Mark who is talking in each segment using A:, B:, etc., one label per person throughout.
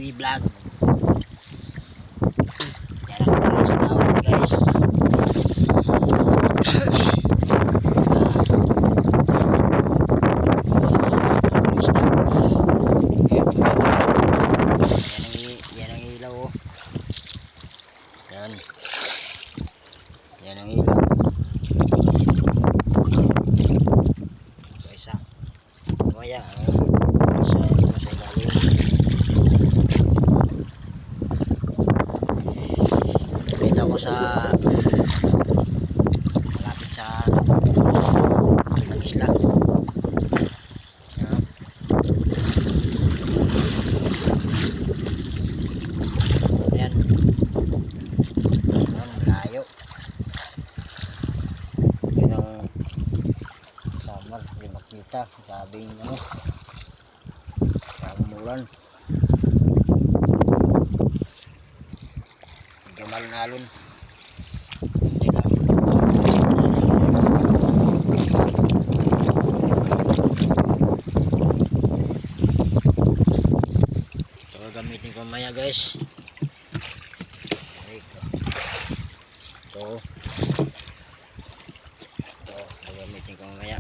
A: TV vlog. Yan ang tanong sa tawag guys. Yan ang ilaw oh. Yan. Yan ang ilaw. So isa. Mamaya sa ilalim. Kita ko sa malapit sa isla. Yan. Yan, layo. Yan ang summer, hindi makita. Sabing umulan. Medyo malnalon. Ito gamitin ko maya guys. Ito gamitin ko maya.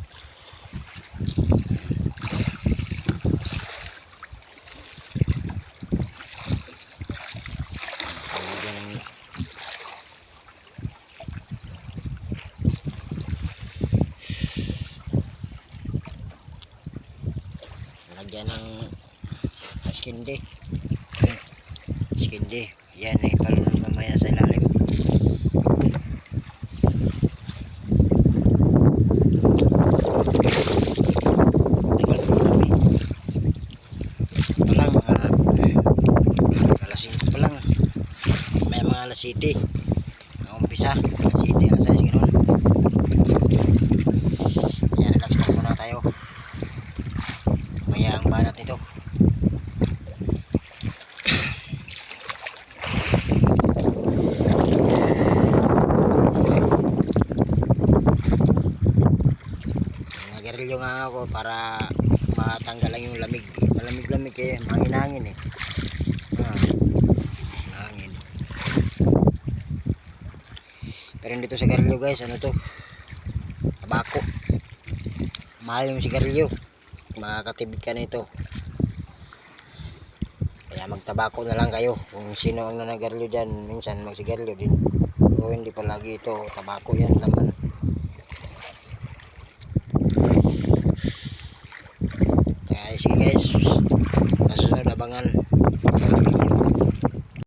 A: Lagyan ng skindi. Skindi. Yan ay palunod mamaya sa ilalim. Palang alas 5 pa lang. May mga alas 7. Ang umpisa. Alas 7. Alas 6 ganoon. Yan, relax lang muna tayo. Maya ang banat nito. Nagarilyo nga ako para matanggal lang yung lamig. Malamig-lamig eh, mahangin-hangin eh. Hangin. Pero dito sa garilyo guys, ano to? Tabako. Mahal yung sigarilyo. Makakatibid ka nito. Kaya magtabako na lang kayo. Kung sino ang nanagarilyo dyan, minsan magsigarilyo din. O hindi palagi ito, tabako yan naman. Kaya sige guys, nasusunod abangan.